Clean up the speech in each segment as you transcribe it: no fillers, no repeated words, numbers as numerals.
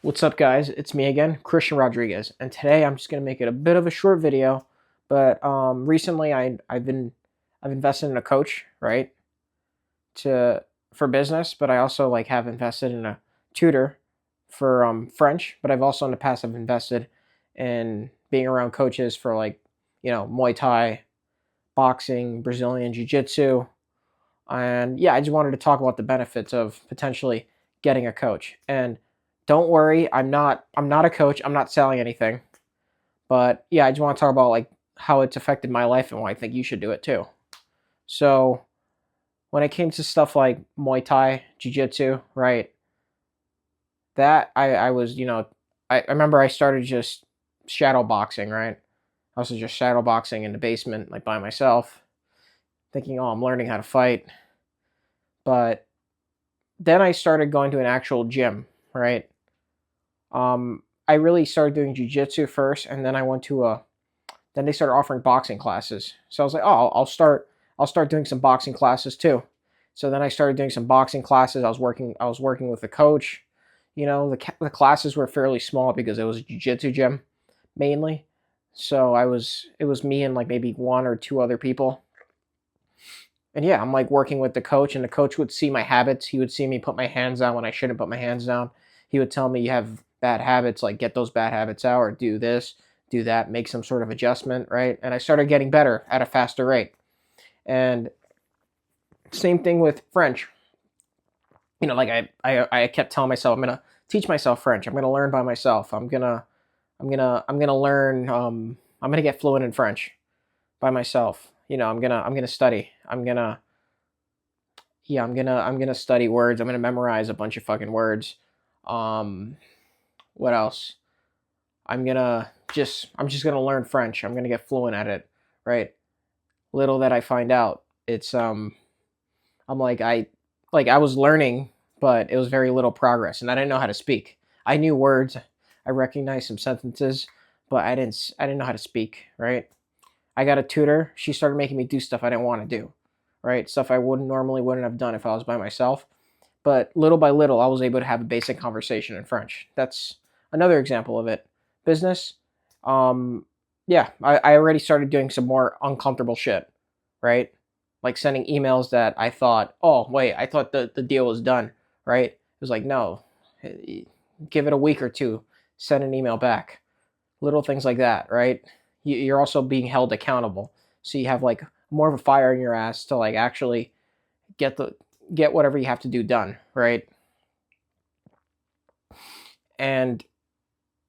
What's up, guys? It's me again, Christian Rodriguez, and today I'm just gonna make it a bit of a short video. But recently I've invested in a coach, right, to for business, but I also have invested in a tutor for French. But I've also in the past I've invested in being around coaches for Muay Thai, boxing, Brazilian Jiu Jitsu, and yeah, I just wanted to talk about the benefits of potentially getting a coach. And don't worry, I'm not a coach. I'm not selling anything. But yeah, I just want to talk about how it's affected my life and why I think you should do it too. So when it came to stuff like Muay Thai, Jiu Jitsu, right? That I was, I remember I started just shadow boxing, right? I was just shadow boxing in the basement, like by myself, thinking, oh, I'm learning how to fight. But then I started going to an actual gym, right? I really started doing jujitsu first, and then I went to a. Then they started offering boxing classes, so I was like, oh, I'll start doing some boxing classes too. So then I started doing some boxing classes. I was working with a coach. The classes were fairly small because it was a jujitsu gym mainly. So it was me and like maybe one or two other people. And yeah, I'm like working with the coach, and the coach would see my habits. He would see me put my hands down when I shouldn't put my hands down. He would tell me you have bad habits, like get those bad habits out, or do this, do that, make some sort of adjustment, right? And I started getting better at a faster rate. And same thing with French. I kept telling myself I'm gonna teach myself French. I'm gonna learn by myself. I'm gonna learn. I'm gonna get fluent in French by myself. I'm gonna study. I'm gonna study words. I'm gonna memorize a bunch of fucking words. Um, what else? I'm just gonna learn French. I'm gonna get fluent at it, right? Little that I find out, it's I'm like I was learning, but it was very little progress, and I didn't know how to speak. I knew words, I recognized some sentences, but I didn't know how to speak, right? I got a tutor. She started making me do stuff I didn't want to do, right? Stuff I wouldn't have done if I was by myself. But little by little, I was able to have a basic conversation in French. That's another example of it. Business, um, yeah, I already started doing some more uncomfortable shit, right? Like sending emails that I thought, oh, wait, I thought the deal was done, right? It was like, no, give it a week or two, send an email back. Little things like that, right? You're also being held accountable. So you have like more of a fire in your ass to like actually get the get whatever you have to do done, right? And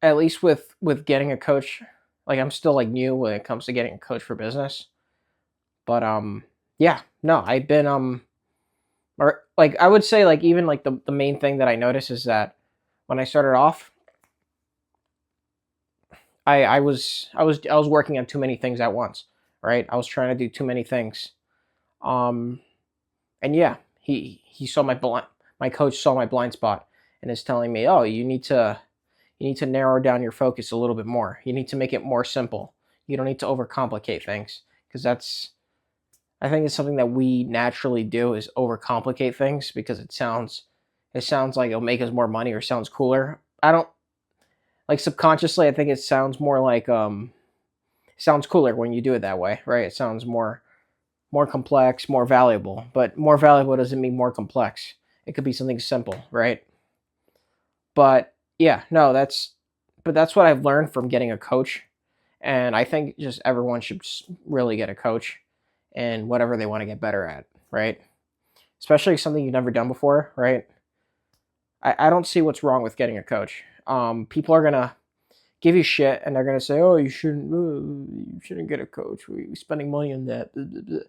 at least with getting a coach, like I'm still like new when it comes to getting a coach for business. But yeah, no, I've been or like I would say like even like the main thing that I noticed is that when I started off, I was working on too many things at once, right? I was trying to do too many things. Um and yeah, he saw my coach saw my blind spot and is telling me, "Oh, you need to narrow down your focus a little bit more. You need to make it more simple. You don't need to overcomplicate things because I think it's something that we naturally do is overcomplicate things because it sounds like it'll make us more money or sounds cooler. I don't like subconsciously I think it sounds more like sounds cooler when you do it that way, right? It sounds more complex, more valuable. But more valuable doesn't mean more complex. It could be something simple, right? But yeah, no, that's what I've learned from getting a coach, and I think just everyone should really get a coach and whatever they want to get better at, right? Especially something you've never done before, right? I don't see what's wrong with getting a coach. People are gonna give you shit and they're gonna say, "Oh, you shouldn't get a coach. We're spending money on that." Blah, blah, blah."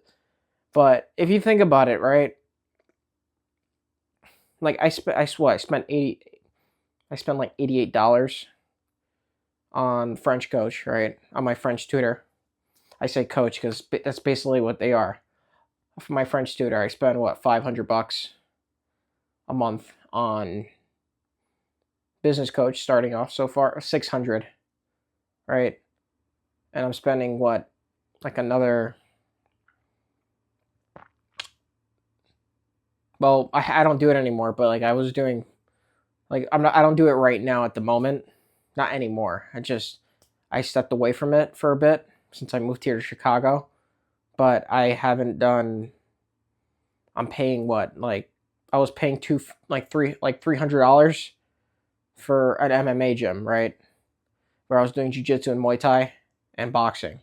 But if you think about it, right? Like I swear, I spent like $88 on French coach, right? On my French tutor. I say coach because that's basically what they are. For my French tutor, I spend what $500 a month on business coach starting off so far 600, right? And I'm spending what like another. Well, I don't do it anymore, but like I was doing Like I don't do it right now at the moment, not anymore. I stepped away from it for a bit since I moved here to Chicago, but I haven't done. I'm paying what, like I was paying $300 for an MMA gym, right? Where I was doing jiu-jitsu and Muay Thai and boxing,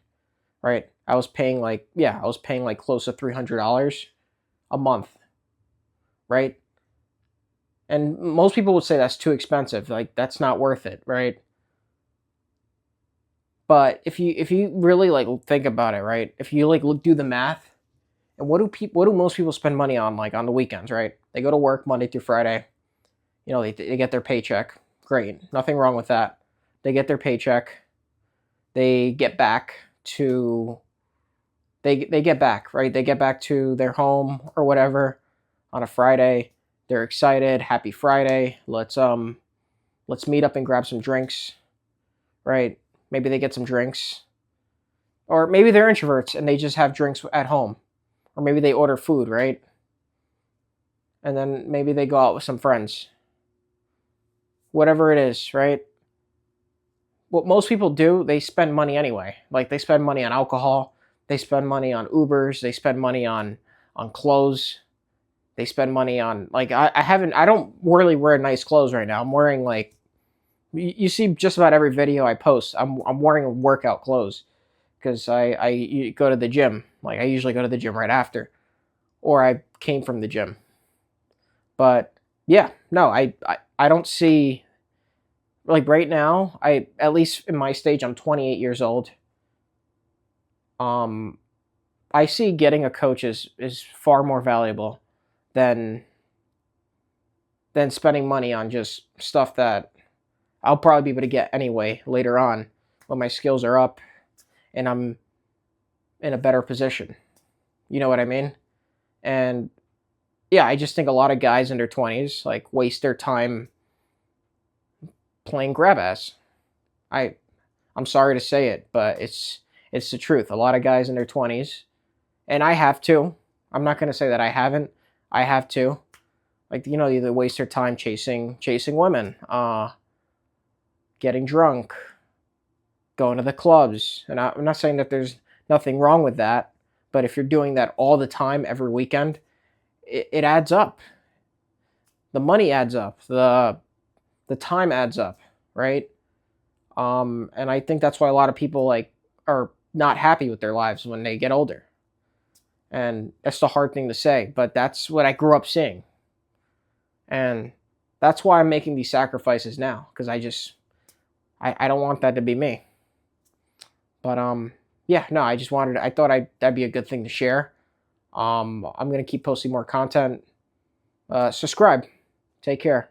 right? I was paying like close to $300 a month, right? And most people would say that's too expensive. Like that's not worth it, right? But if you really like think about it, right? If you like do the math, and what do most people spend money on, like on the weekends, right? They go to work Monday through Friday. You know, they get their paycheck. Great, nothing wrong with that. They get their paycheck. They get back to they get back, right? They get back to their home or whatever on a Friday. They're excited. Happy Friday. Let's meet up and grab some drinks, right? Maybe they get some drinks. Or maybe they're introverts and they just have drinks at home. Or maybe they order food, right? And then maybe they go out with some friends. Whatever it is, right? What most people do, they spend money anyway. Like they spend money on alcohol, they spend money on Ubers, they spend money on clothes, they spend money on like I don't really wear nice clothes right now. I'm wearing like you see just about every video I post. I'm wearing workout clothes because I go to the gym. Like I usually go to the gym right after, or I came from the gym. But yeah, no, I don't see like right now. I at least in my stage, I'm 28 years old. Um, I see getting a coach is far more valuable than spending money on just stuff that I'll probably be able to get anyway later on when my skills are up and I'm in a better position. You know what I mean? And yeah, I just think a lot of guys in their 20s like waste their time playing grab ass. I I'm sorry to say it, but it's the truth. A lot of guys in their 20s, and I have too. I'm not going to say that I haven't. I have too. Like you know, either waste their time chasing women, getting drunk, going to the clubs. And I'm not saying that there's nothing wrong with that, but if you're doing that all the time every weekend, it adds up. The money adds up. The time adds up, right? And I think that's why a lot of people like are not happy with their lives when they get older. And that's the hard thing to say, but that's what I grew up seeing. And that's why I'm making these sacrifices now, because I don't want that to be me. But yeah, no, I thought that'd be a good thing to share. I'm gonna keep posting more content. Subscribe. Take care.